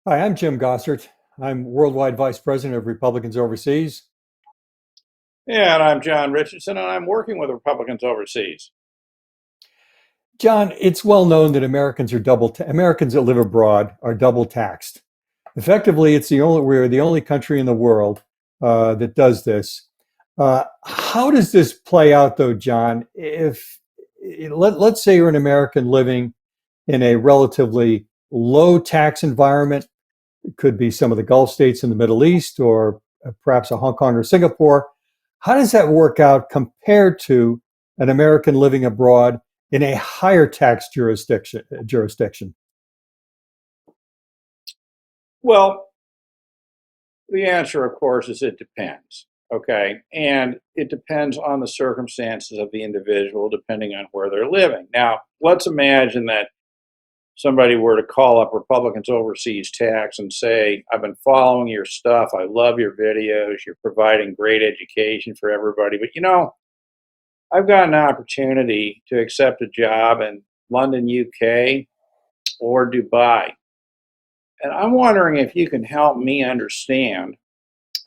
Hi, I'm Jim Gosart. I'm Worldwide Vice President of Republicans Overseas. Yeah, and I'm John Richardson, and I'm working with Republicans overseas. John, it's well known that Americans that live abroad are double taxed. Effectively, we're the only country in the world that does this. How does this play out, though, John? If let's say you're an American living in a relatively low tax environment. It could be some of the Gulf states in the Middle East or perhaps a Hong Kong or Singapore. How does that work out compared to an American living abroad in a higher tax jurisdiction? Well, the answer, of course, is it depends. Okay. And it depends on the circumstances of the individual, depending on where they're living. Now, let's imagine that somebody were to call up Republicans Overseas Tax and say, I've been following your stuff. I love your videos. You're providing great education for everybody. But I've got an opportunity to accept a job in London, UK or Dubai. And I'm wondering if you can help me understand,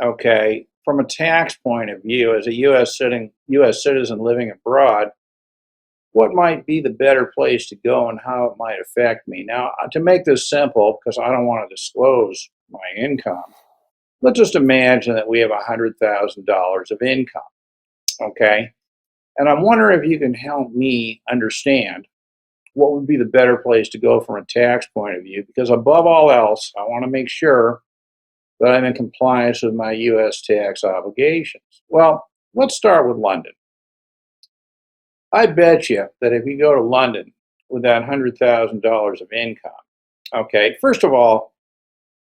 okay, from a tax point of view, as a U.S. citizen living abroad, what might be the better place to go and how it might affect me. Now, to make this simple, because I don't want to disclose my income, let's just imagine that we have $100,000 of income, okay? And I'm wondering if you can help me understand what would be the better place to go from a tax point of view, because above all else, I want to make sure that I'm in compliance with my U.S. tax obligations. Well, let's start with London. I bet you that if you go to London with that $100,000 of income, okay, first of all,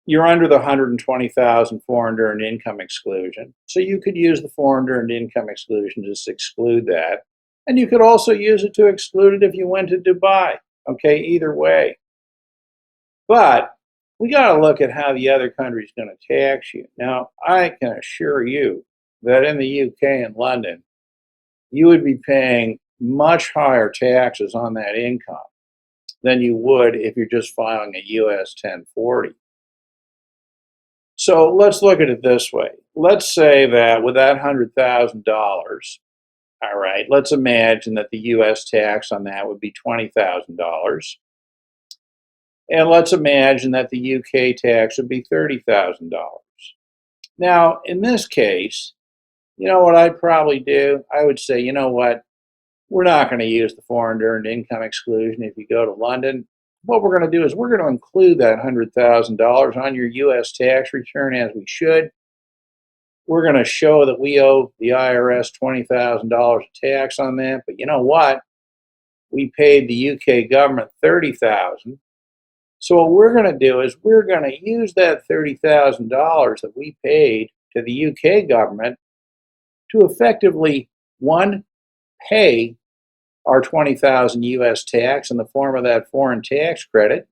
you're under the 120,000 foreign earned income exclusion. So you could use the foreign earned income exclusion to just exclude that. And you could also use it to exclude it if you went to Dubai. Okay, either way. But we got to look at how the other country's going to tax you. Now, I can assure you that in the UK and London, you would be paying much higher taxes on that income than you would if you're just filing a US 1040. So let's look at it this way. Let's say that with that $100,000, all right, let's imagine that the US tax on that would be $20,000. And let's imagine that the UK tax would be $30,000. Now, in this case, you know what I'd probably do? I would say, you know what? We're not going to use the foreign earned income exclusion if you go to London. What we're going to do is we're going to include that $100,000 on your US tax return as we should. We're going to show that we owe the IRS $20,000 of tax on that. But you know what? We paid the UK government $30,000. So what we're going to do is we're going to use that $30,000 that we paid to the UK government to effectively, one, pay our 20,000 US tax in the form of that foreign tax credit.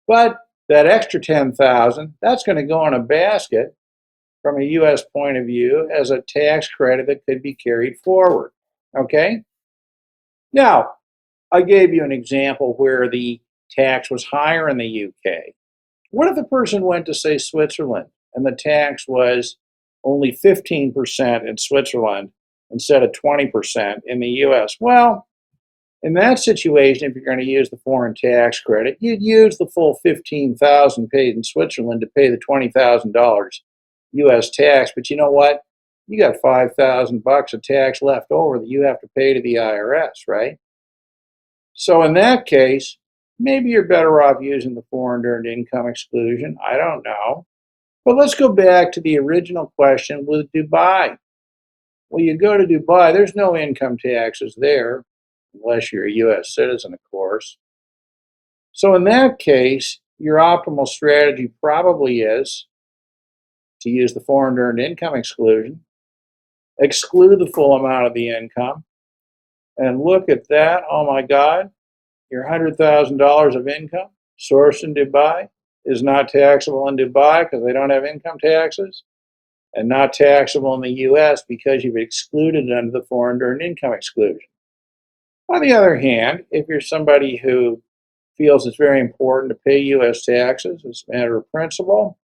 But that extra 10,000, that's going to go in a basket from a US point of view as a tax credit that could be carried forward. Okay? Now, I gave you an example where the tax was higher in the UK. What if the person went to, say, Switzerland and the tax was only 15% in Switzerland instead of 20% in the US? Well, in that situation, if you're going to use the foreign tax credit, you'd use the full 15,000 paid in Switzerland to pay the $20,000 US tax. But you know what? You got 5,000 bucks of tax left over that you have to pay to the IRS, right? So in that case, maybe you're better off using the foreign earned income exclusion. I don't know. But let's go back to the original question with Dubai. Well, you go to Dubai, there's no income taxes there, unless you're a US citizen, of course. So in that case, your optimal strategy probably is to use the foreign earned income exclusion, exclude the full amount of the income, and look at that. Oh my God, your $100,000 of income sourced in Dubai is not taxable in Dubai because they don't have income taxes, and not taxable in the US because you've excluded it under the foreign earned income exclusion. On the other hand, if you're somebody who feels it's very important to pay U.S. taxes as a matter of principle,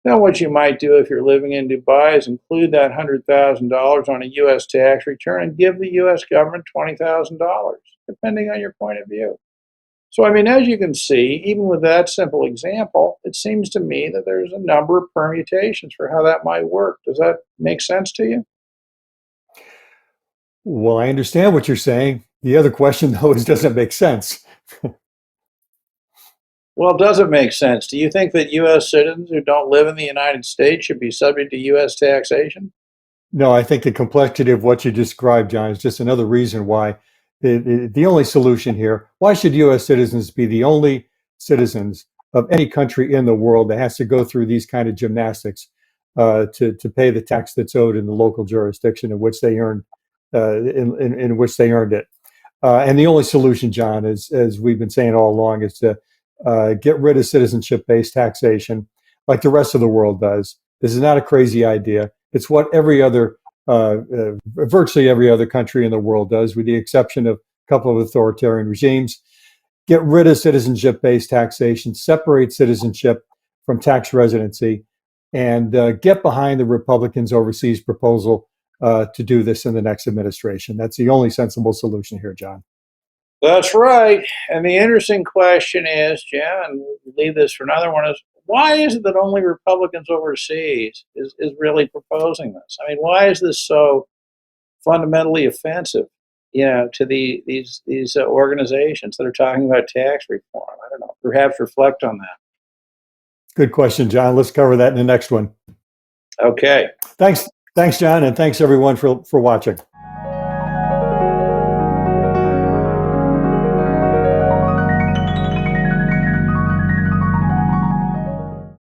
then what you might do if you're living in Dubai is include that $100,000 on a U.S. tax return and give the U.S. government $20,000, depending on your point of view. So, I mean, as you can see, even with that simple example, it seems to me that there's a number of permutations for how that might work. Does that make sense to you? Well, I understand what you're saying. The other question, though, is does it make sense? Well, does it make sense? Do you think that U.S. citizens who don't live in the United States should be subject to U.S. taxation? No, I think the complexity of what you described, John, is just another reason why the only solution here, why should U.S. citizens be the only citizens of any country in the world that has to go through these kind of gymnastics to pay the tax that's owed in the local jurisdiction in which they earned in which they earned it? And the only solution, John, is, as we've been saying all along, is to get rid of citizenship-based taxation like the rest of the world does. This is not a crazy idea. It's what virtually every other country in the world does, with the exception of a couple of authoritarian regimes. Get rid of citizenship-based taxation, separate citizenship from tax residency, and get behind the Republicans' overseas proposal to do this in the next administration. That's the only sensible solution here, John. That's right. And the interesting question is, Jim, and we'll leave this for another one, is why is it that only Republicans overseas is really proposing this? I mean, why is this so fundamentally offensive, to these organizations that are talking about tax reform? I don't know. Perhaps reflect on that. Good question, John. Let's cover that in the next one. Okay. Thanks, John, and thanks everyone for watching.